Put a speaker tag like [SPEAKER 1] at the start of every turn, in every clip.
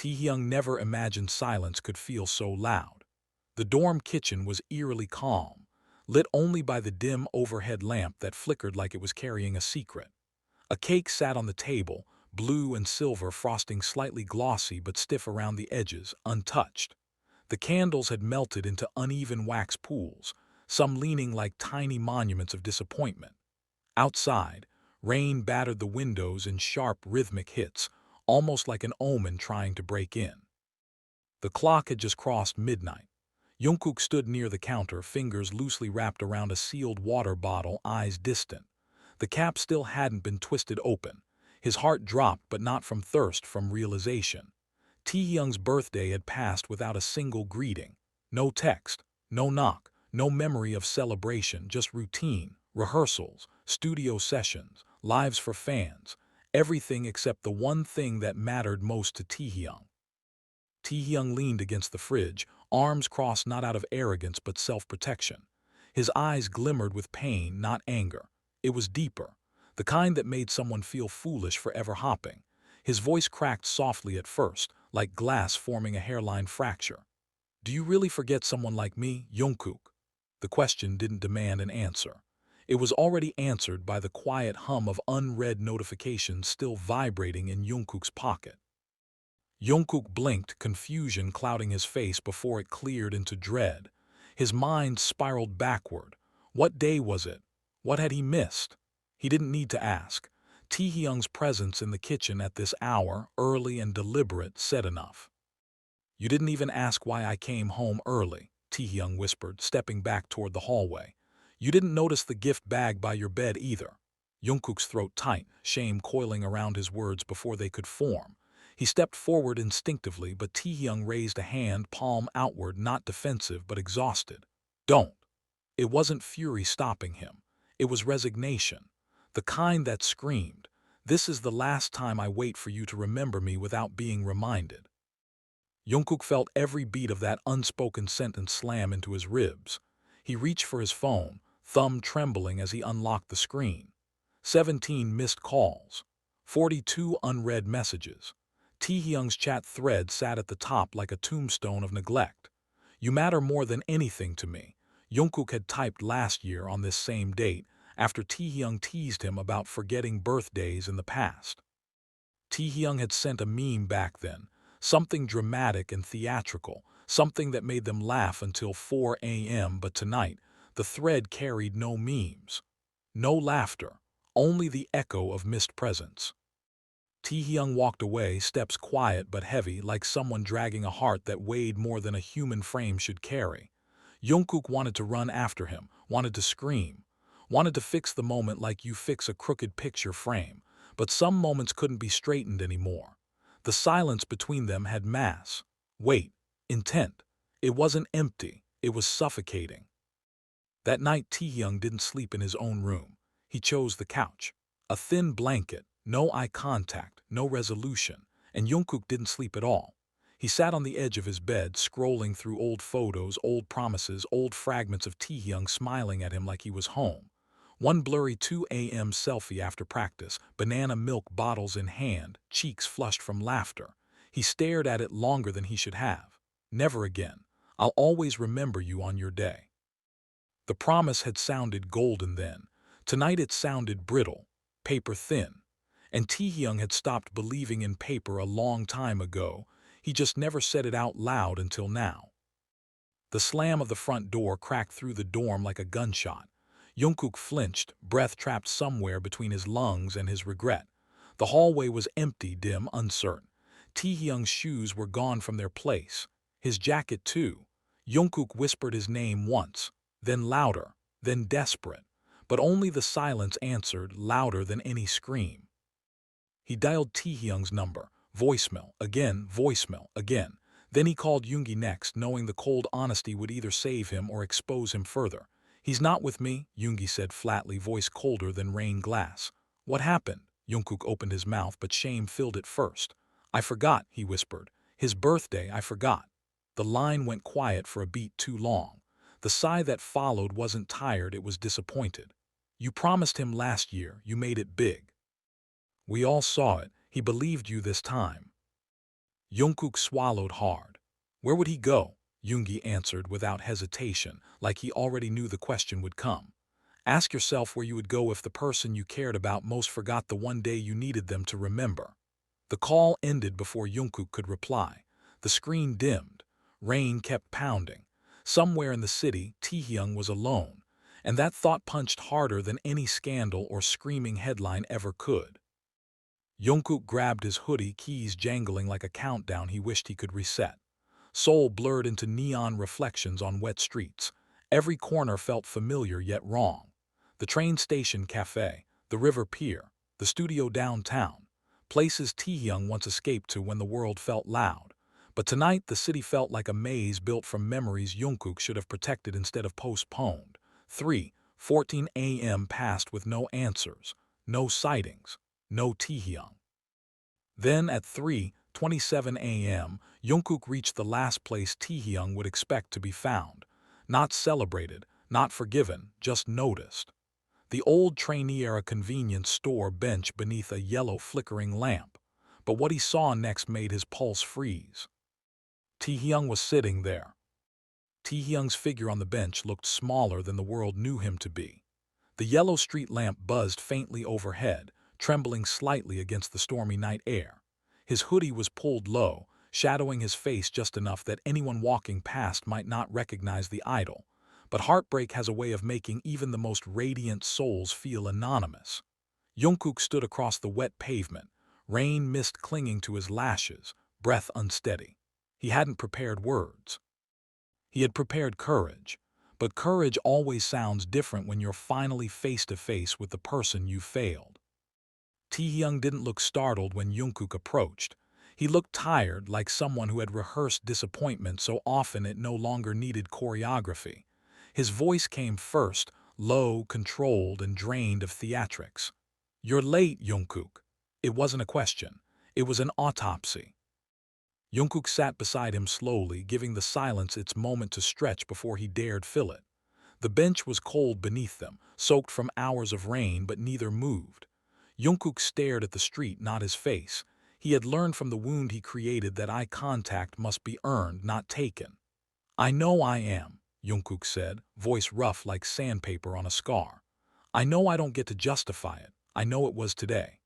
[SPEAKER 1] Taehyung never imagined silence could feel so loud. The dorm kitchen was eerily calm, lit only by the dim overhead lamp that flickered like it was carrying a secret. A cake sat on the table, blue and silver frosting slightly glossy but stiff around the edges, untouched. The candles had melted into uneven wax pools, some leaning like tiny monuments of disappointment. Outside, rain battered the windows in sharp rhythmic hits, almost like an omen trying to break in. The clock had just crossed midnight. Jungkook stood near the counter, fingers loosely wrapped around a sealed water bottle, eyes distant. The cap still hadn't been twisted open. His heart dropped, but not from thirst, from realization. Taehyung's birthday had passed without a single greeting. No text, no knock, no memory of celebration, just routine, rehearsals, studio sessions, lives for fans, everything except the one thing that mattered most to Taehyung. Taehyung leaned against the fridge, arms crossed not out of arrogance but self-protection. His eyes glimmered with pain, not anger. It was deeper, the kind that made someone feel foolish for ever hopping. His voice cracked softly at first, like glass forming a hairline fracture. "Do you really forget someone like me, Jungkook?" The question didn't demand an answer. It was already answered by the quiet hum of unread notifications still vibrating in Jungkook's pocket. Jungkook blinked, confusion clouding his face before it cleared into dread. His mind spiraled backward. What day was it? What had he missed? He didn't need to ask. Taehyung's presence in the kitchen at this hour, early and deliberate, said enough. "You didn't even ask why I came home early," Taehyung whispered, stepping back toward the hallway. "You didn't notice the gift bag by your bed either." Jungkook's throat tight, shame coiling around his words before they could form. He stepped forward instinctively, but Taehyung raised a hand, palm outward, not defensive but exhausted. "Don't." It wasn't fury stopping him. It was resignation. The kind that screamed, "This is the last time I wait for you to remember me without being reminded." Jungkook felt every beat of that unspoken sentence slam into his ribs. He reached for his phone, thumb trembling as he unlocked the screen. 17 missed calls. 42 unread messages. Taehyung's chat thread sat at the top like a tombstone of neglect. "You matter more than anything to me," Jungkook had typed last year on this same date, after Taehyung teased him about forgetting birthdays in the past. Taehyung had sent a meme back then, something dramatic and theatrical, something that made them laugh until 4 a.m., but tonight, the thread carried no memes. No laughter, only the echo of missed presents. Taehyung walked away, steps quiet but heavy, like someone dragging a heart that weighed more than a human frame should carry. Jungkook wanted to run after him, wanted to scream, wanted to fix the moment like you fix a crooked picture frame, but some moments couldn't be straightened anymore. The silence between them had mass, weight, intent. It wasn't empty, it was suffocating. That night Taehyung didn't sleep in his own room. He chose the couch. A thin blanket, no eye contact, no resolution, and Jungkook didn't sleep at all. He sat on the edge of his bed, scrolling through old photos, old promises, old fragments of Taehyung smiling at him like he was home. One blurry 2 a.m. selfie after practice, banana milk bottles in hand, cheeks flushed from laughter. He stared at it longer than he should have. "Never again. I'll always remember you on your day." The promise had sounded golden then. Tonight it sounded brittle, paper thin. And Taehyung had stopped believing in paper a long time ago. He just never said it out loud until now. The slam of the front door cracked through the dorm like a gunshot. Jungkook flinched, breath trapped somewhere between his lungs and his regret. The hallway was empty, dim, uncertain. Taehyung's shoes were gone from their place. His jacket too. Jungkook whispered his name once, then louder, then desperate. But only the silence answered, louder than any scream. He dialed Taehyung's number. Voicemail, again, voicemail, again. Then he called Yoongi next, knowing the cold honesty would either save him or expose him further. "He's not with me," Yoongi said flatly, voice colder than rain glass. "What happened?" Jungkook opened his mouth, but shame filled it first. "I forgot," he whispered. "His birthday, I forgot." The line went quiet for a beat too long. The sigh that followed wasn't tired, it was disappointed. "You promised him last year, you made it big. We all saw it, he believed you this time." Jungkook swallowed hard. Where would he go? Yoongi answered without hesitation, like he already knew the question would come. Ask yourself where you would go if the person you cared about most forgot the one day you needed them to remember. The call ended before Jungkook could reply. The screen dimmed. Rain kept pounding. Somewhere in the city, Taehyung was alone, and that thought punched harder than any scandal or screaming headline ever could. Jungkook grabbed his hoodie, keys jangling like a countdown he wished he could reset. Seoul blurred into neon reflections on wet streets. Every corner felt familiar yet wrong. The train station cafe, the river pier, the studio downtown. Places Taehyung once escaped to when the world felt loud. But tonight the city felt like a maze built from memories Jungkook should have protected instead of postponed. 3:14 a.m. passed with no answers, no sightings, no Taehyung. Then at 3:27 a.m., Jungkook reached the last place Taehyung would expect to be found. Not celebrated, not forgiven, just noticed. The old trainee-era convenience store bench beneath a yellow flickering lamp. But what he saw next made his pulse freeze. Taehyung was sitting there. Taehyung's figure on the bench looked smaller than the world knew him to be. The yellow street lamp buzzed faintly overhead, trembling slightly against the stormy night air. His hoodie was pulled low, shadowing his face just enough that anyone walking past might not recognize the idol. But heartbreak has a way of making even the most radiant souls feel anonymous. Jungkook stood across the wet pavement, rain mist clinging to his lashes, breath unsteady. He hadn't prepared words. He had prepared courage. But courage always sounds different when you're finally face to face with the person you failed. Taehyung didn't look startled when Jungkook approached. He looked tired, like someone who had rehearsed disappointment so often it no longer needed choreography. His voice came first, low, controlled, and drained of theatrics. "You're late, Jungkook." It wasn't a question. It was an autopsy. Jungkook sat beside him slowly, giving the silence its moment to stretch before he dared fill it. The bench was cold beneath them, soaked from hours of rain, but neither moved. Jungkook stared at the street, not his face. He had learned from the wound he created that eye contact must be earned, not taken. "I know I am," Jungkook said, voice rough like sandpaper on a scar. "I know I don't get to justify it. I know it was today."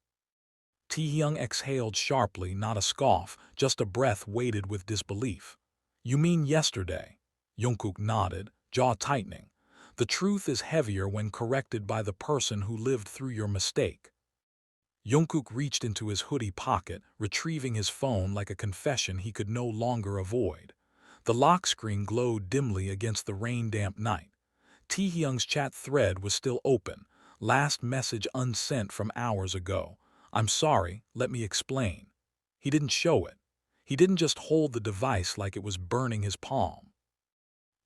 [SPEAKER 1] Taehyung exhaled sharply, not a scoff, just a breath weighted with disbelief. "You mean yesterday?" Jungkook nodded, jaw tightening. "The truth is heavier when corrected by the person who lived through your mistake." Jungkook reached into his hoodie pocket, retrieving his phone like a confession he could no longer avoid. The lock screen glowed dimly against the rain-damp night. Taehyung's chat thread was still open, last message unsent from hours ago. "I'm sorry, let me explain." He didn't show it. He didn't just hold the device like it was burning his palm.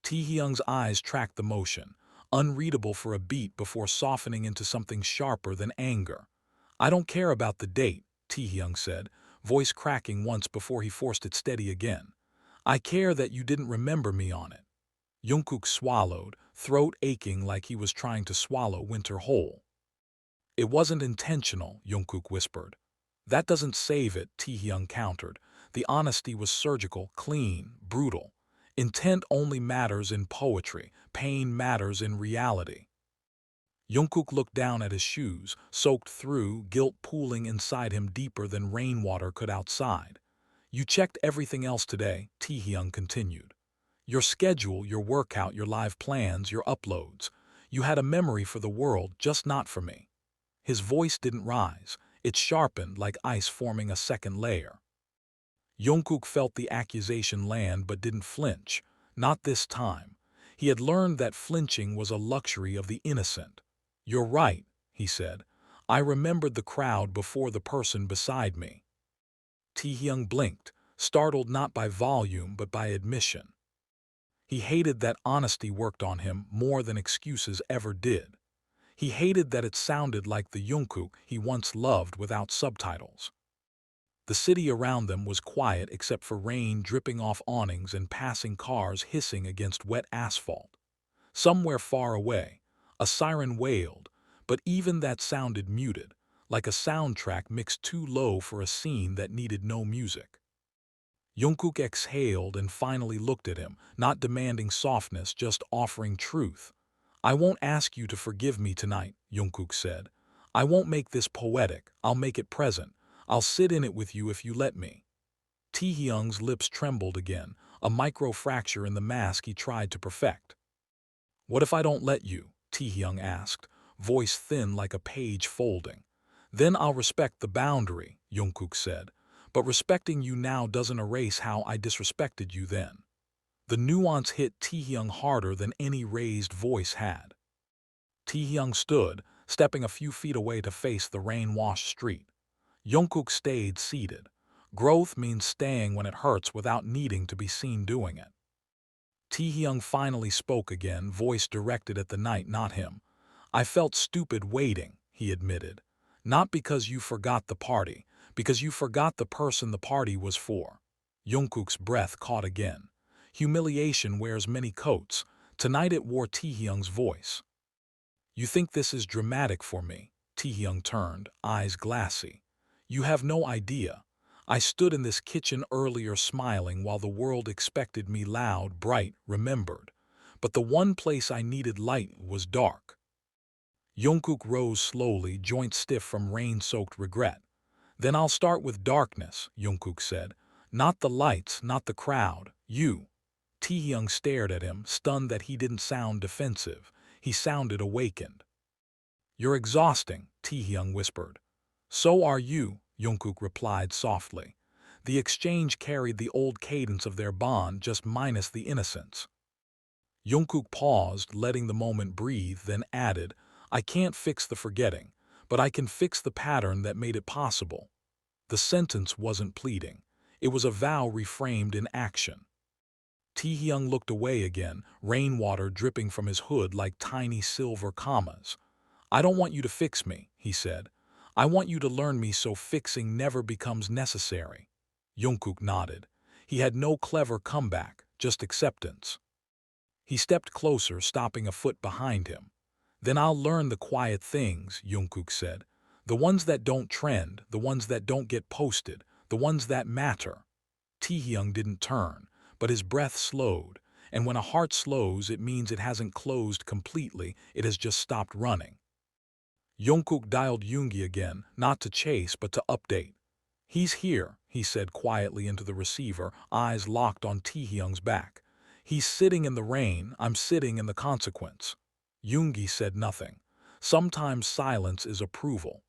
[SPEAKER 1] Taehyung's eyes tracked the motion, unreadable for a beat before softening into something sharper than anger. "I don't care about the date," Taehyung said, voice cracking once before he forced it steady again. "I care that you didn't remember me on it." Jungkook swallowed, throat aching like he was trying to swallow winter whole. "It wasn't intentional," Jungkook whispered. "That doesn't save it," Taehyung countered. The honesty was surgical, clean, brutal. Intent only matters in poetry. Pain matters in reality. Jungkook looked down at his shoes, soaked through, guilt pooling inside him deeper than rainwater could outside. "You checked everything else today," Taehyung continued. "Your schedule, your workout, your live plans, your uploads. You had a memory for the world, just not for me." His voice didn't rise. It sharpened like ice forming a second layer. Jungkook felt the accusation land but didn't flinch. Not this time. He had learned that flinching was a luxury of the innocent. "You're right," he said. "I remembered the crowd before the person beside me." Taehyung blinked, startled not by volume but by admission. He hated that honesty worked on him more than excuses ever did. He hated that it sounded like the Jungkook he once loved without subtitles. The city around them was quiet except for rain dripping off awnings and passing cars hissing against wet asphalt. Somewhere far away, a siren wailed, but even that sounded muted, like a soundtrack mixed too low for a scene that needed no music. Jungkook exhaled and finally looked at him, not demanding softness, just offering truth. "I won't ask you to forgive me tonight," Jungkook said. "I won't make this poetic, I'll make it present. I'll sit in it with you if you let me." Taehyung's lips trembled again, a micro-fracture in the mask he tried to perfect. "What if I don't let you?" Taehyung asked, voice thin like a page folding. "Then I'll respect the boundary," Jungkook said. "But respecting you now doesn't erase how I disrespected you then." The nuance hit Taehyung harder than any raised voice had. Taehyung stood, stepping a few feet away to face the rain-washed street. Jungkook stayed seated. Growth means staying when it hurts without needing to be seen doing it. Taehyung finally spoke again, voice directed at the night, not him. "I felt stupid waiting," he admitted. "Not because you forgot the party, because you forgot the person the party was for." Jungkook's breath caught again. Humiliation wears many coats. Tonight it wore Taehyung's voice. "You think this is dramatic for me?" Taehyung turned, eyes glassy. "You have no idea. I stood in this kitchen earlier smiling while the world expected me loud, bright, remembered. But the one place I needed light was dark." Jungkook rose slowly, joints stiff from rain-soaked regret. "Then I'll start with darkness," Jungkook said. "Not the lights, not the crowd, you." Taehyung stared at him, stunned that he didn't sound defensive. He sounded awakened. "You're exhausting," Taehyung whispered. "So are you," Jungkook replied softly. The exchange carried the old cadence of their bond, just minus the innocence. Jungkook paused, letting the moment breathe, then added, "I can't fix the forgetting, but I can fix the pattern that made it possible." The sentence wasn't pleading. It was a vow reframed in action. Taehyung looked away again, rainwater dripping from his hood like tiny silver commas. "I don't want you to fix me," he said. "I want you to learn me so fixing never becomes necessary." Jungkook nodded. He had no clever comeback, just acceptance. He stepped closer, stopping a foot behind him. "Then I'll learn the quiet things," Jungkook said. "The ones that don't trend, the ones that don't get posted, the ones that matter." Taehyung didn't turn, but his breath slowed, and when a heart slows, it means it hasn't closed completely, it has just stopped running. Jungkook dialed Yoongi again, not to chase but to update. "He's here," he said quietly into the receiver, eyes locked on Taehyung's back. "He's sitting in the rain, I'm sitting in the consequence." Yoongi said nothing. Sometimes silence is approval.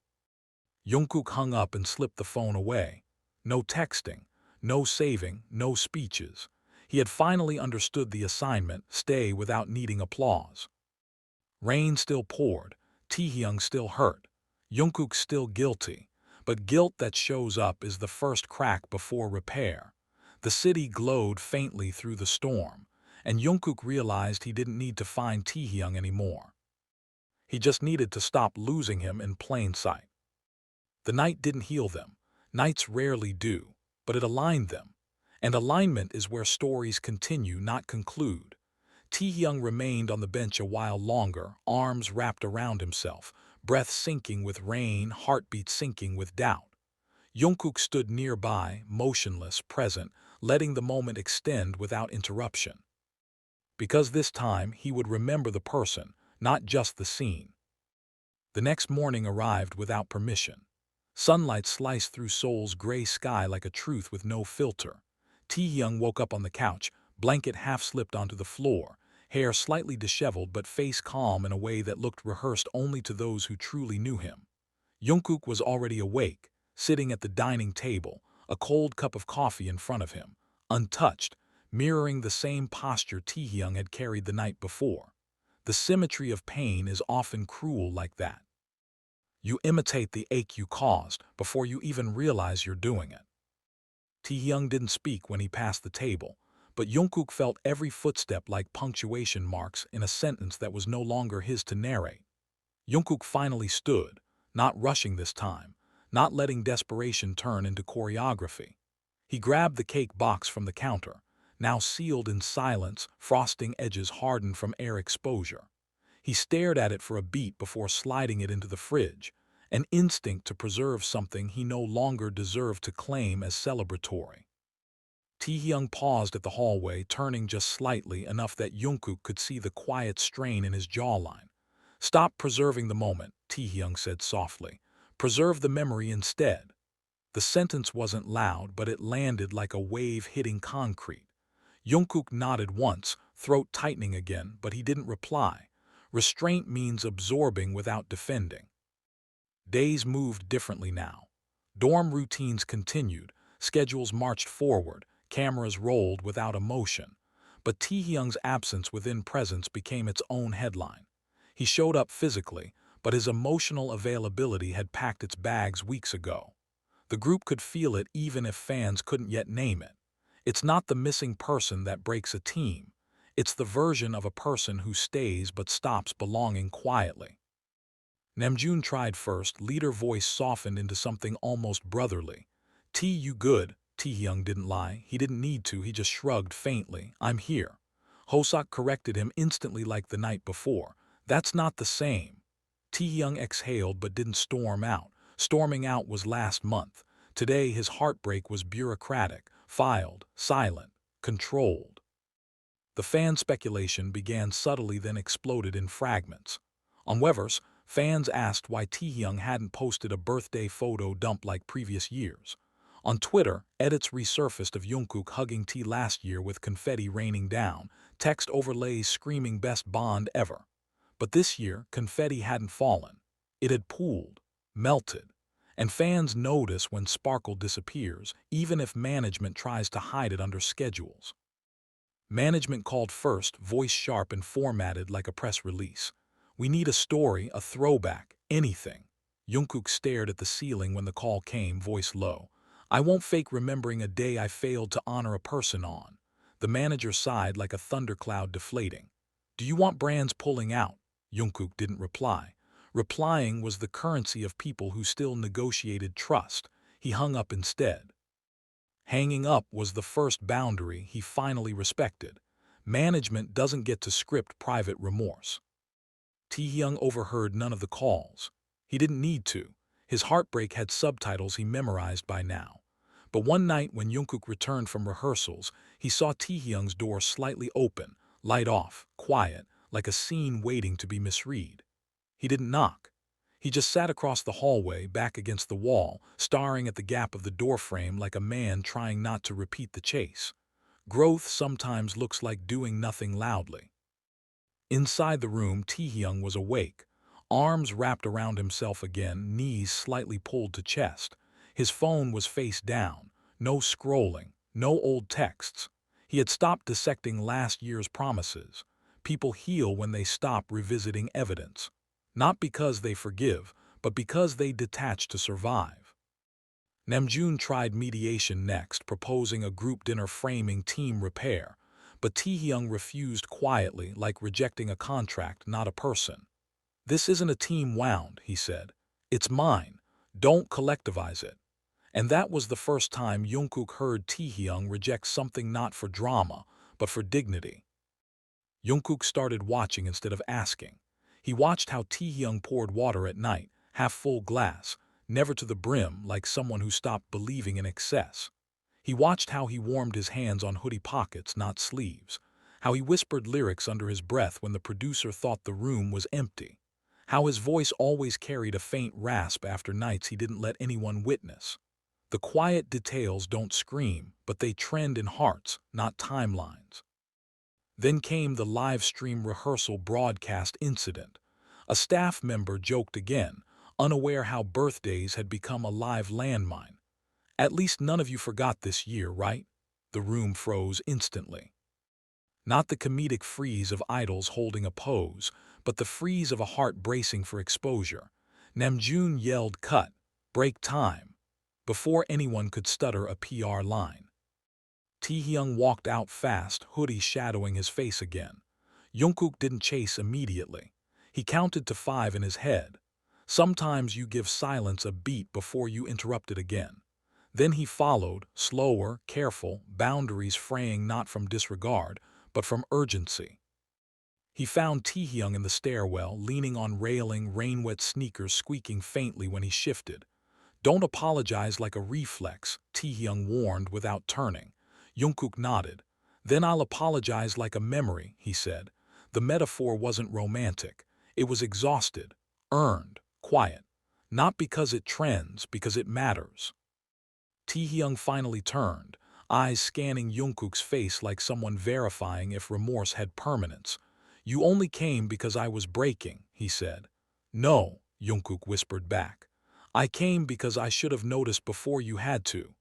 [SPEAKER 1] Jungkook hung up and slipped the phone away. No texting, no saving, no speeches. He had finally understood the assignment, stay without needing applause. Rain still poured, Taehyung still hurt, Jungkook still guilty, but guilt that shows up is the first crack before repair. The city glowed faintly through the storm, and Jungkook realized he didn't need to find Taehyung anymore. He just needed to stop losing him in plain sight. The night didn't heal them. Nights rarely do, but it aligned them. And alignment is where stories continue, not conclude. Taehyung remained on the bench a while longer, arms wrapped around himself, breath sinking with rain, heartbeat sinking with doubt. Jungkook stood nearby, motionless, present, letting the moment extend without interruption. Because this time he would remember the person, not just the scene. The next morning arrived without permission. Sunlight sliced through Seoul's gray sky like a truth with no filter. Taehyung woke up on the couch, blanket half slipped onto the floor, hair slightly disheveled but face calm in a way that looked rehearsed only to those who truly knew him. Jungkook was already awake, sitting at the dining table, a cold cup of coffee in front of him, untouched, mirroring the same posture Taehyung had carried the night before. The symmetry of pain is often cruel like that. You imitate the ache you caused before you even realize you're doing it. Taehyung didn't speak when he passed the table, but Jungkook felt every footstep like punctuation marks in a sentence that was no longer his to narrate. Jungkook finally stood, not rushing this time, not letting desperation turn into choreography. He grabbed the cake box from the counter, now sealed in silence, frosting edges hardened from air exposure. He stared at it for a beat before sliding it into the fridge, an instinct to preserve something he no longer deserved to claim as celebratory. Taehyung paused at the hallway, turning just slightly enough that Jungkook could see the quiet strain in his jawline. "Stop preserving the moment," Taehyung said softly. "Preserve the memory instead." The sentence wasn't loud, but it landed like a wave hitting concrete. Jungkook nodded once, throat tightening again, but he didn't reply. Restraint means absorbing without defending. Days moved differently now. Dorm routines continued, schedules marched forward, cameras rolled without emotion. But Taehyung's absence within presence became its own headline. He showed up physically, but his emotional availability had packed its bags weeks ago. The group could feel it even if fans couldn't yet name it. It's not the missing person that breaks a team. It's the version of a person who stays but stops belonging quietly. Namjoon tried first, leader voice softened into something almost brotherly. "You good?" Taehyung didn't lie. He didn't need to, he just shrugged faintly. "I'm here." Hoseok corrected him instantly like the night before. "That's not the same." Taehyung exhaled but didn't storm out. Storming out was last month. Today his heartbreak was bureaucratic, filed, silent, controlled. The fan speculation began subtly then exploded in fragments. On Weverse, fans asked why Taehyung hadn't posted a birthday photo dump like previous years. On Twitter, edits resurfaced of Jungkook hugging T last year with confetti raining down, text overlays screaming best bond ever. But this year, confetti hadn't fallen. It had pooled, melted. And fans notice when sparkle disappears, even if management tries to hide it under schedules. Management called first, voice sharp and formatted like a press release. "We need a story, a throwback, anything." Jungkook stared at the ceiling when the call came, voice low. "I won't fake remembering a day I failed to honor a person on." The manager sighed like a thundercloud deflating. "Do you want brands pulling out?" Jungkook didn't reply. Replying was the currency of people who still negotiated trust. He hung up instead. Hanging up was the first boundary he finally respected. Management doesn't get to script private remorse. Taehyung overheard none of the calls. He didn't need to. His heartbreak had subtitles he memorized by now. But one night when Jungkook returned from rehearsals, he saw Taehyung's door slightly open, light off, quiet, like a scene waiting to be misread. He didn't knock. He just sat across the hallway, back against the wall, staring at the gap of the doorframe like a man trying not to repeat the chase. Growth sometimes looks like doing nothing loudly. Inside the room, Taehyung was awake, arms wrapped around himself again, knees slightly pulled to chest. His phone was face down, no scrolling, no old texts. He had stopped dissecting last year's promises. People heal when they stop revisiting evidence. Not because they forgive, but because they detach to survive. Namjoon tried mediation next, proposing a group dinner framing team repair, but Taehyung refused quietly, like rejecting a contract, not a person. "This isn't a team wound," he said. "It's mine. Don't collectivize it." And that was the first time Jungkook heard Taehyung reject something not for drama, but for dignity. Jungkook started watching instead of asking. He watched how Taehyung poured water at night, half full glass, never to the brim, like someone who stopped believing in excess. He watched how he warmed his hands on hoodie pockets, not sleeves. How he whispered lyrics under his breath when the producer thought the room was empty. How his voice always carried a faint rasp after nights he didn't let anyone witness. The quiet details don't scream, but they trend in hearts, not timelines. Then came the live stream rehearsal broadcast incident. A staff member joked again, unaware how birthdays had become a live landmine. "At least none of you forgot this year, right?" The room froze instantly. Not the comedic freeze of idols holding a pose, but the freeze of a heart bracing for exposure. Namjoon yelled, "Cut! Break time!" before anyone could stutter a PR line. Taehyung walked out fast, hoodie shadowing his face again. Jungkook didn't chase immediately. He counted to 5 in his head. Sometimes you give silence a beat before you interrupt it again. Then he followed, slower, careful, boundaries fraying not from disregard, but from urgency. He found Taehyung in the stairwell, leaning on railing, rain-wet sneakers squeaking faintly when he shifted. "Don't apologize like a reflex," Taehyung warned without turning. Jungkook nodded. Then I'll apologize like a memory, he said. The metaphor wasn't romantic. It was exhausted, earned, quiet. Not because it trends, because it matters. Taehyung finally turned, eyes scanning Jungkook's face like someone verifying if remorse had permanence. You only came because I was breaking, he said. No, Jungkook whispered back. I came because I should have noticed before you had to.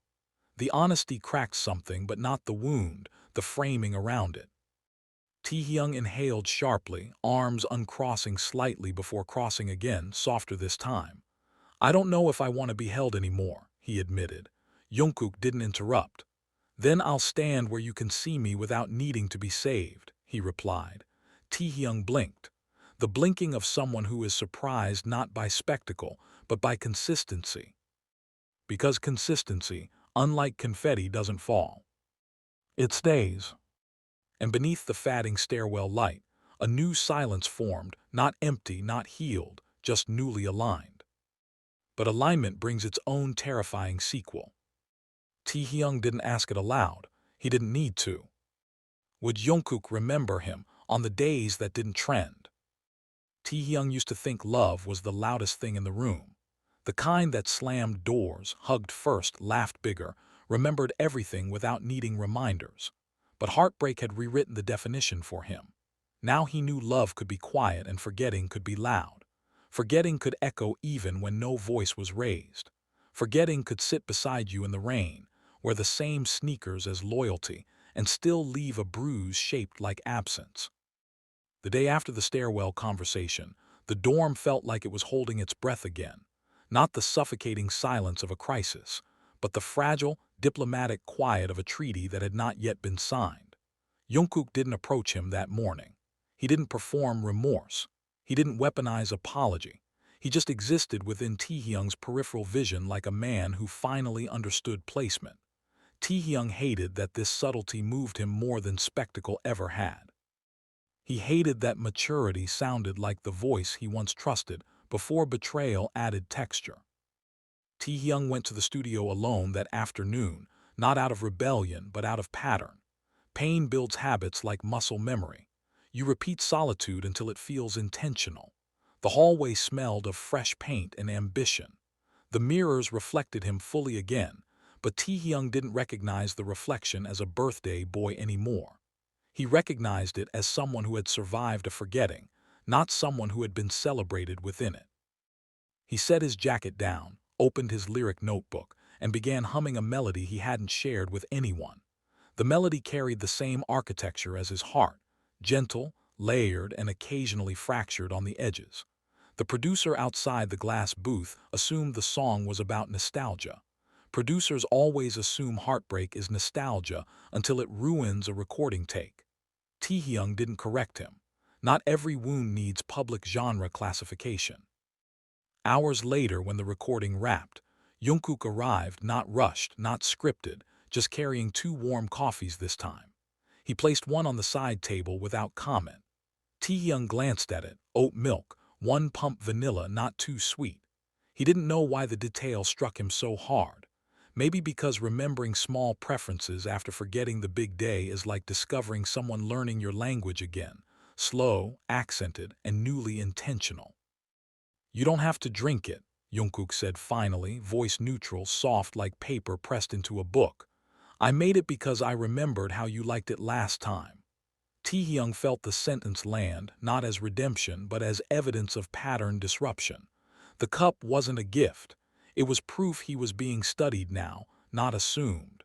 [SPEAKER 1] The honesty cracked something, but not the wound, the framing around it. Taehyung inhaled sharply, arms uncrossing slightly before crossing again, softer this time. I don't know if I want to be held anymore, he admitted. Jungkook didn't interrupt. Then I'll stand where you can see me without needing to be saved, he replied. Taehyung blinked. The blinking of someone who is surprised not by spectacle, but by consistency. Because consistency, unlike confetti, doesn't fall. It stays. And beneath the fading stairwell light, a new silence formed, not empty, not healed, just newly aligned. But alignment brings its own terrifying sequel. Taehyung didn't ask it aloud. He didn't need to. Would Jungkook remember him on the days that didn't trend? Taehyung used to think love was the loudest thing in the room. The kind that slammed doors, hugged first, laughed bigger, remembered everything without needing reminders. But heartbreak had rewritten the definition for him. Now he knew love could be quiet and forgetting could be loud. Forgetting could echo even when no voice was raised. Forgetting could sit beside you in the rain, wear the same sneakers as loyalty, and still leave a bruise shaped like absence. The day after the stairwell conversation, the dorm felt like it was holding its breath again. Not the suffocating silence of a crisis, but the fragile, diplomatic quiet of a treaty that had not yet been signed. Jungkook didn't approach him that morning. He didn't perform remorse. He didn't weaponize apology. He just existed within Taehyung's peripheral vision like a man who finally understood placement. Taehyung hated that this subtlety moved him more than spectacle ever had. He hated that maturity sounded like the voice he once trusted before betrayal added texture. Taehyung went to the studio alone that afternoon, not out of rebellion but out of pattern. Pain builds habits like muscle memory. You repeat solitude until it feels intentional. The hallway smelled of fresh paint and ambition. The mirrors reflected him fully again, but Taehyung didn't recognize the reflection as a birthday boy anymore. He recognized it as someone who had survived a forgetting, not someone who had been celebrated within it. He set his jacket down, opened his lyric notebook, and began humming a melody he hadn't shared with anyone. The melody carried the same architecture as his heart, gentle, layered, and occasionally fractured on the edges. The producer outside the glass booth assumed the song was about nostalgia. Producers always assume heartbreak is nostalgia until it ruins a recording take. Taehyung didn't correct him. Not every wound needs public genre classification. Hours later, when the recording wrapped, Jungkook arrived, not rushed, not scripted, just carrying 2 warm coffees this time. He placed one on the side table without comment. Taehyung glanced at it, oat milk, 1 pump vanilla, not too sweet. He didn't know why the detail struck him so hard. Maybe because remembering small preferences after forgetting the big day is like discovering someone learning your language again, slow, accented, and newly intentional. You don't have to drink it, Jungkook said finally, voice neutral, soft like paper pressed into a book. I made it because I remembered how you liked it last time. Taehyung felt the sentence land, not as redemption, but as evidence of pattern disruption. The cup wasn't a gift. It was proof he was being studied now, not assumed.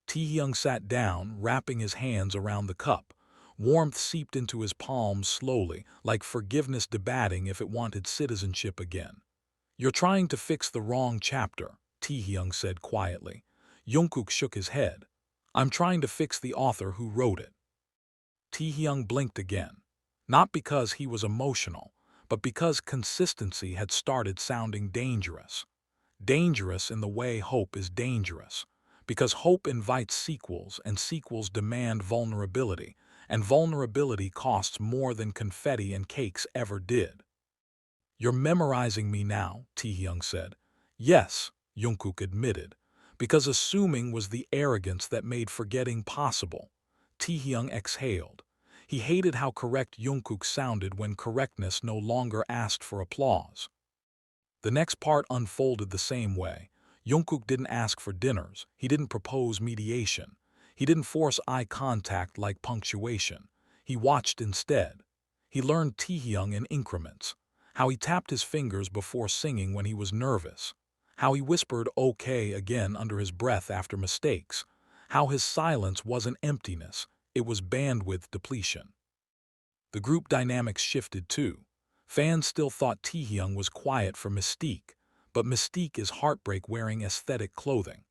[SPEAKER 1] Taehyung sat down, wrapping his hands around the cup. Warmth seeped into his palms slowly, like forgiveness debating if it wanted citizenship again. You're trying to fix the wrong chapter, Taehyung said quietly. Jungkook shook his head. I'm trying to fix the author who wrote it. Taehyung blinked again. Not because he was emotional, but because consistency had started sounding dangerous. Dangerous in the way hope is dangerous. Because hope invites sequels, and sequels demand vulnerability, and vulnerability costs more than confetti and cakes ever did. You're memorizing me now, Taehyung said. Yes, Jungkook admitted, Because assuming was the arrogance that made forgetting possible. Taehyung exhaled. He hated how correct Jungkook sounded when correctness no longer asked for applause. The next part unfolded the same way. Jungkook didn't ask for dinners. He didn't propose mediation. He didn't force eye contact like punctuation. He watched instead. He learned Taehyung in increments. How he tapped his fingers before singing when he was nervous. How he whispered okay again under his breath after mistakes. How his silence wasn't emptiness, it was bandwidth depletion. The group dynamics shifted too. Fans still thought Taehyung was quiet for mystique, but mystique is heartbreak wearing aesthetic clothing.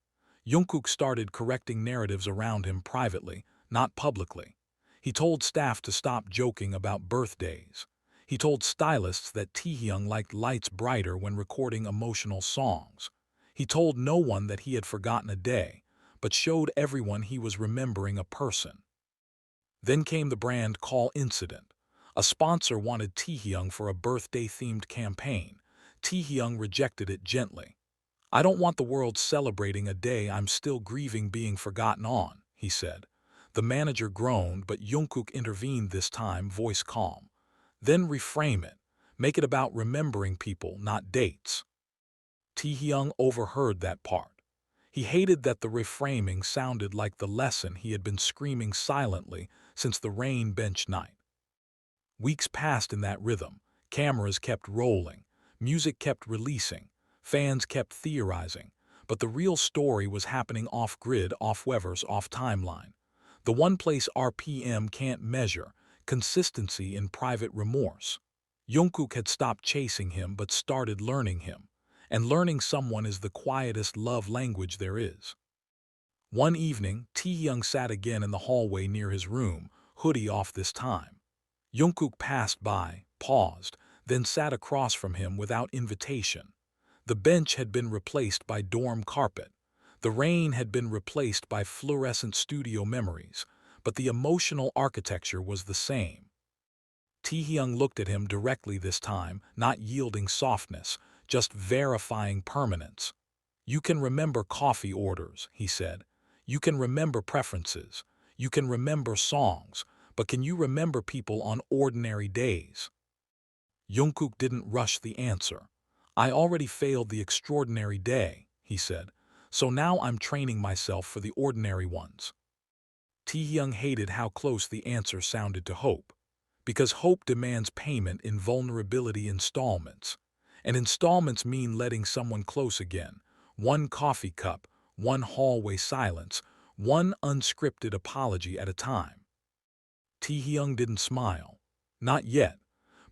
[SPEAKER 1] Jungkook started correcting narratives around him privately, not publicly. He told staff to stop joking about birthdays. He told stylists that Taehyung liked lights brighter when recording emotional songs. He told no one that he had forgotten a day, but showed everyone he was remembering a person. Then came the brand call incident. A sponsor wanted Taehyung for a birthday-themed campaign. Taehyung rejected it gently. "I don't want the world celebrating a day I'm still grieving being forgotten on," he said. The manager groaned, but Jungkook intervened this time, voice calm. "Then reframe it. Make it about remembering people, not dates." Taehyung overheard that part. He hated that the reframing sounded like the lesson he had been screaming silently since the rain bench night. Weeks passed in that rhythm. Cameras kept rolling. Music kept releasing. Fans kept theorizing. But the real story was happening off-grid, off-Wever's, off-timeline. The one place RPM can't measure, consistency in private remorse. Jungkook had stopped chasing him but started learning him. And learning someone is the quietest love language there is. One evening, Taehyung sat again in the hallway near his room, hoodie off this time. Jungkook passed by, paused, then sat across from him without invitation. The bench had been replaced by dorm carpet. The rain had been replaced by fluorescent studio memories, but the emotional architecture was the same. Taehyung looked at him directly this time, not yielding softness, just verifying permanence. "You can remember coffee orders," he said. "You can remember preferences. You can remember songs. But can you remember people on ordinary days?" Jungkook didn't rush the answer. "I already failed the extraordinary day," he said. "So now I'm training myself for the ordinary ones." Taehyung hated how close the answer sounded to hope. Because hope demands payment in vulnerability installments. And installments mean letting someone close again. One coffee cup, one hallway silence, one unscripted apology at a time. Taehyung didn't smile. Not yet.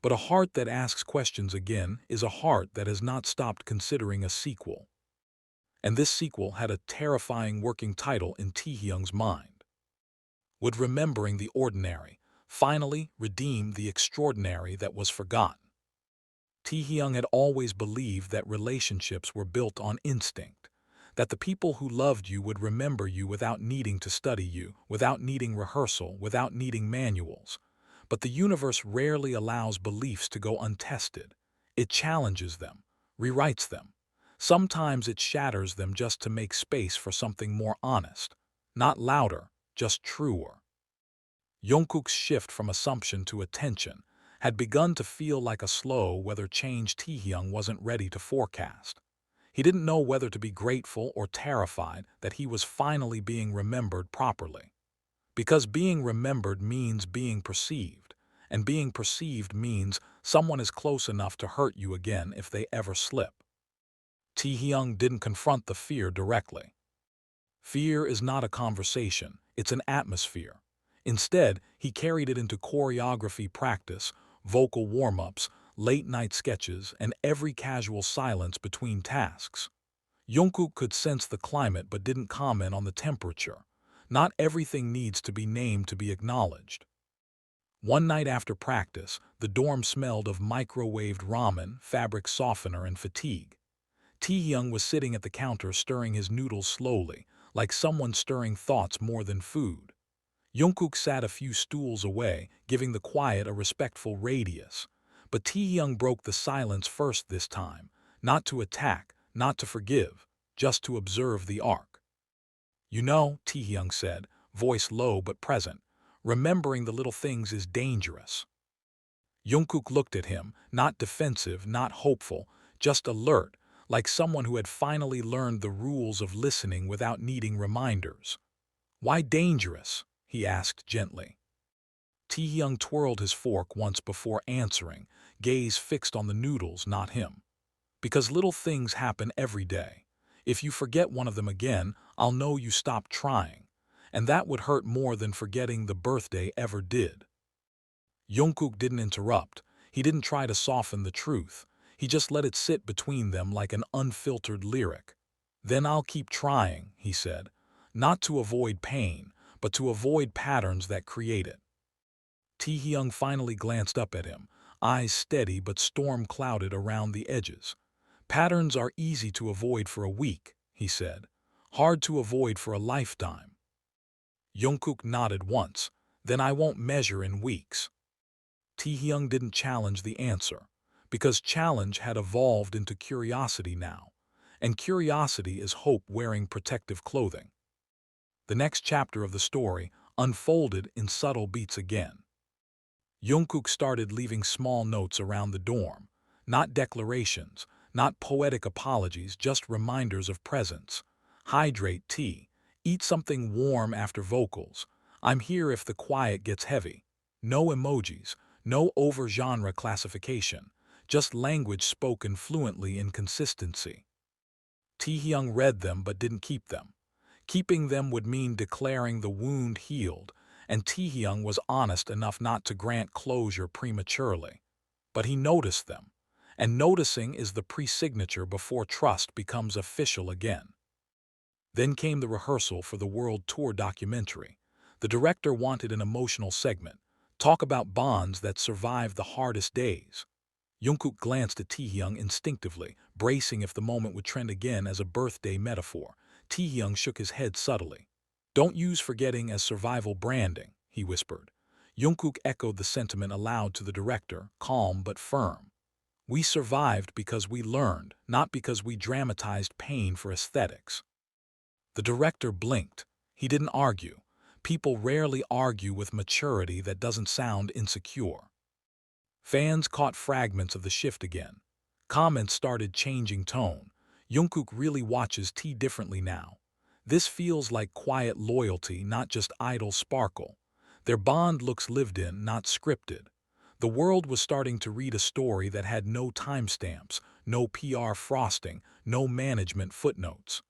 [SPEAKER 1] But a heart that asks questions again is a heart that has not stopped considering a sequel. And this sequel had a terrifying working title in Taehyung's mind. Would remembering the ordinary finally redeem the extraordinary that was forgotten? Taehyung had always believed that relationships were built on instinct, that the people who loved you would remember you without needing to study you, without needing rehearsal, without needing manuals. But the universe rarely allows beliefs to go untested. It challenges them, rewrites them. Sometimes it shatters them just to make space for something more honest. Not louder, just truer. Jungkook's shift from assumption to attention had begun to feel like a slow weather change Taehyung wasn't ready to forecast. He didn't know whether to be grateful or terrified that he was finally being remembered properly. Because being remembered means being perceived, and being perceived means someone is close enough to hurt you again if they ever slip. Taehyung didn't confront the fear directly. Fear is not a conversation, it's an atmosphere. Instead, he carried it into choreography practice, vocal warm-ups, late-night sketches, and every casual silence between tasks. Jungkook could sense the climate but didn't comment on the temperature. Not everything needs to be named to be acknowledged. One night after practice, the dorm smelled of microwaved ramen, fabric softener, and fatigue. Taehyung was sitting at the counter stirring his noodles slowly, like someone stirring thoughts more than food. Jungkook sat a few stools away, giving the quiet a respectful radius. But Taehyung broke the silence first this time, not to attack, not to forgive, just to observe the arc. "You know," Taehyung said, voice low but present, "remembering the little things is dangerous." Jungkook looked at him, not defensive, not hopeful, just alert, like someone who had finally learned the rules of listening without needing reminders. "Why dangerous?" he asked gently. Taehyung twirled his fork once before answering, gaze fixed on the noodles, not him. "Because little things happen every day. If you forget one of them again, I'll know you stopped trying. And that would hurt more than forgetting the birthday ever did." Jungkook didn't interrupt. He didn't try to soften the truth. He just let it sit between them like an unfiltered lyric. "Then I'll keep trying," he said, "not to avoid pain, but to avoid patterns that create it." Taehyung finally glanced up at him, eyes steady but storm-clouded around the edges. "Patterns are easy to avoid for a week," he said. "Hard to avoid for a lifetime." Jungkook nodded once. "Then I won't measure in weeks." Taehyung didn't challenge the answer, because challenge had evolved into curiosity now, and curiosity is hope wearing protective clothing. The next chapter of the story unfolded in subtle beats again. Jungkook started leaving small notes around the dorm, not declarations, not poetic apologies, just reminders of presence. "Hydrate tea, eat something warm after vocals, I'm here if the quiet gets heavy." No emojis, no over-genre classification, just language spoken fluently in consistency. Taehyung read them but didn't keep them. Keeping them would mean declaring the wound healed, and Taehyung was honest enough not to grant closure prematurely. But he noticed them, and noticing is the pre-signature before trust becomes official again. Then came the rehearsal for the World Tour documentary. The director wanted an emotional segment, talk about bonds that survive the hardest days. Jungkook glanced at Taehyung instinctively, bracing if the moment would trend again as a birthday metaphor. Taehyung shook his head subtly. "Don't use forgetting as survival branding," he whispered. Jungkook echoed the sentiment aloud to the director, calm but firm. "We survived because we learned, not because we dramatized pain for aesthetics." The director blinked. He didn't argue. People rarely argue with maturity that doesn't sound insecure. Fans caught fragments of the shift again. Comments started changing tone. "Jungkook really watches T differently now. This feels like quiet loyalty, not just idle sparkle. Their bond looks lived in, not scripted." The world was starting to read a story that had no timestamps, no PR frosting, no management footnotes.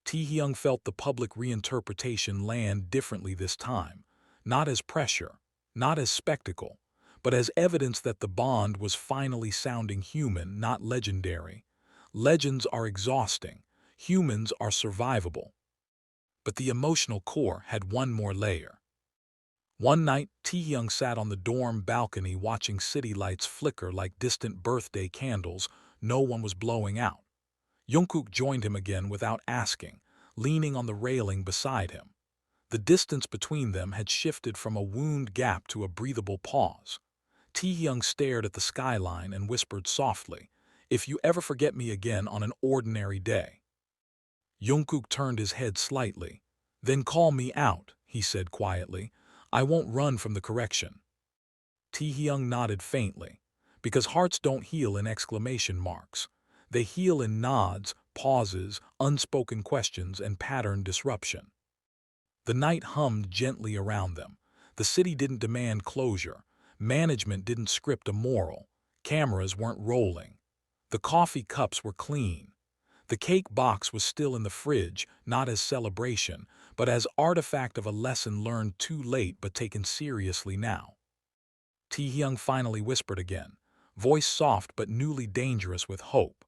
[SPEAKER 1] Taehyung felt the public reinterpretation land differently this time, not as pressure, not as spectacle, but as evidence that the bond was finally sounding human, not legendary. Legends are exhausting, humans are survivable. But the emotional core had one more layer. One night, Taehyung sat on the dorm balcony watching city lights flicker like distant birthday candles. No one was blowing out. Jungkook joined him again without asking, leaning on the railing beside him. The distance between them had shifted from a wound gap to a breathable pause. Taehyung stared at the skyline and whispered softly, "If you ever forget me again on an ordinary day." Jungkook turned his head slightly. "Then call me out," he said quietly. "I won't run from the correction." Taehyung nodded faintly, because hearts don't heal in exclamation marks. They heal in nods, pauses, unspoken questions, and pattern disruption. The night hummed gently around them. The city didn't demand closure. Management didn't script a moral. Cameras weren't rolling. The coffee cups were clean. The cake box was still in the fridge, not as celebration, but as artifact of a lesson learned too late but taken seriously now. Taehyung finally whispered again, voice soft but newly dangerous with hope.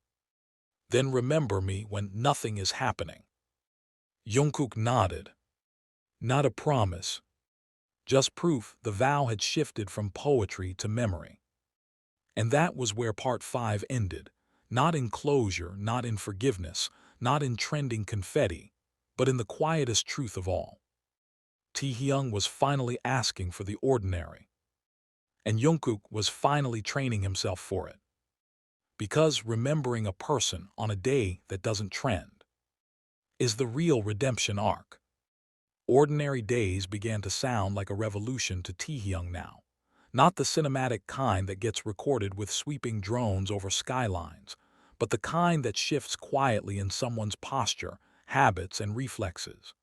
[SPEAKER 1] "Then remember me when nothing is happening." Jungkook nodded. Not a promise, just proof the vow had shifted from poetry to memory. And that was where part 5 ended, not in closure, not in forgiveness, not in trending confetti, but in the quietest truth of all. Taehyung was finally asking for the ordinary, and Jungkook was finally training himself for it. Because remembering a person on a day that doesn't trend, is the real redemption arc. Ordinary days began to sound like a revolution to Taehyung now. Not the cinematic kind that gets recorded with sweeping drones over skylines, but the kind that shifts quietly in someone's posture, habits, and reflexes.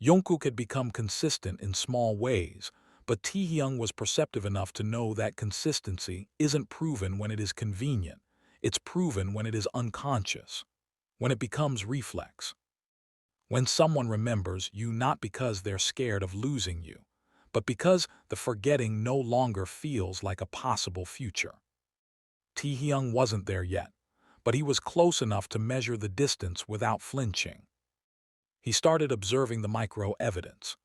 [SPEAKER 1] Jungkook had become consistent in small ways, but Taehyung was perceptive enough to know that consistency isn't proven when it is convenient. It's proven when it is unconscious, when it becomes reflex. When someone remembers you not because they're scared of losing you, but because the forgetting no longer feels like a possible future. Taehyung wasn't there yet, but he was close enough to measure the distance without flinching. He started observing the micro-evidence.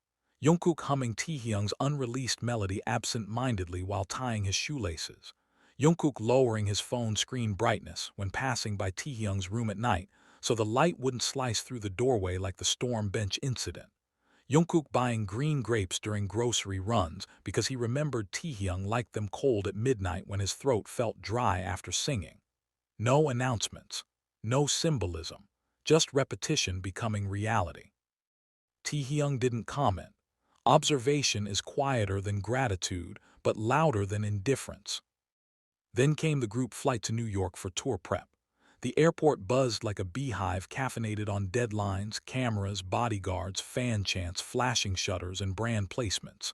[SPEAKER 1] Jungkook humming Taehyung's unreleased melody absent-mindedly while tying his shoelaces. Jungkook lowering his phone screen brightness when passing by Taehyung's room at night so the light wouldn't slice through the doorway like the storm bench incident. Jungkook buying green grapes during grocery runs because he remembered Taehyung liked them cold at midnight when his throat felt dry after singing. No announcements, no symbolism, just repetition becoming reality. Taehyung didn't comment. Observation is quieter than gratitude, but louder than indifference. Then came the group flight to New York for tour prep. The airport buzzed like a beehive caffeinated on deadlines, cameras, bodyguards, fan chants, flashing shutters, and brand placements.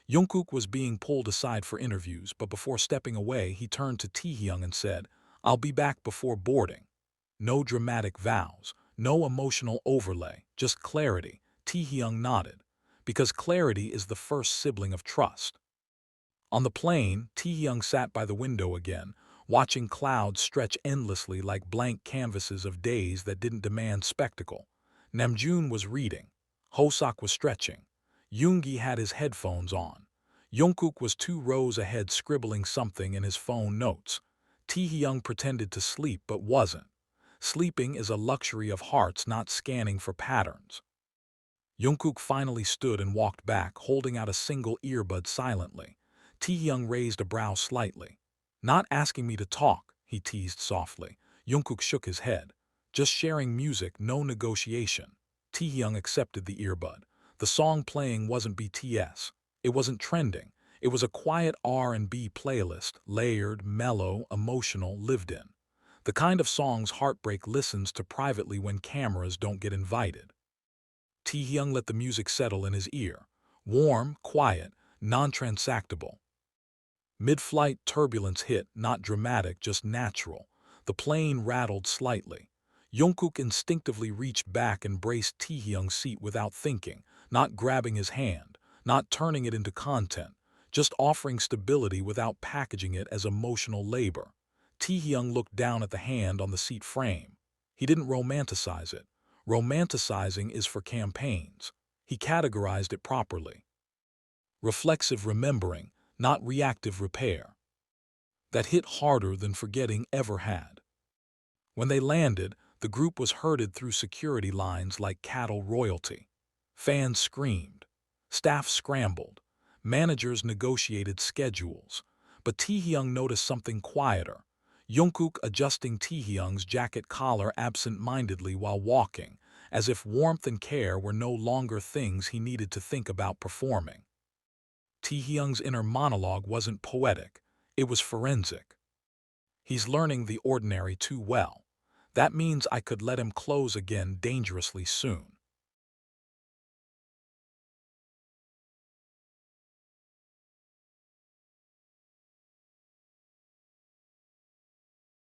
[SPEAKER 1] Jungkook was being pulled aside for interviews, but before stepping away, he turned to Taehyung and said, "I'll be back before boarding." No dramatic vows, no emotional overlay, just clarity. Taehyung nodded, because clarity is the first sibling of trust. On the plane, Taehyung sat by the window again, watching clouds stretch endlessly like blank canvases of days that didn't demand spectacle. Namjoon was reading. Hoseok was stretching. Yoongi had his headphones on. Jungkook was 2 rows ahead scribbling something in his phone notes. Taehyung pretended to sleep but wasn't. Sleeping is a luxury of hearts not scanning for patterns. Jungkook finally stood and walked back, holding out a single earbud silently. Taehyung raised a brow slightly. "Not asking me to talk," he teased softly. Jungkook shook his head. "Just sharing music, no negotiation." Taehyung accepted the earbud. The song playing wasn't BTS. It wasn't trending. It was a quiet R&B playlist, layered, mellow, emotional, lived in. The kind of songs Heartbreak listens to privately when cameras don't get invited. Taehyung let the music settle in his ear. Warm, quiet, non-transactable. Mid-flight turbulence hit, not dramatic, just natural. The plane rattled slightly. Jungkook instinctively reached back and braced Taehyung's seat without thinking, not grabbing his hand, not turning it into content, just offering stability without packaging it as emotional labor. Taehyung looked down at the hand on the seat frame. He didn't romanticize it. Romanticizing is for campaigns. He categorized it properly. Reflexive remembering, not reactive repair. That hit harder than forgetting ever had. When they landed, the group was herded through security lines like cattle royalty. Fans screamed. Staff scrambled. Managers negotiated schedules. But Taehyung noticed something quieter. Jungkook adjusting Taehyung's jacket collar absent-mindedly while walking, as if warmth and care were no longer things he needed to think about performing. Taehyung's inner monologue wasn't poetic. It was forensic. "He's learning the ordinary too well. That means I could let him close again dangerously soon."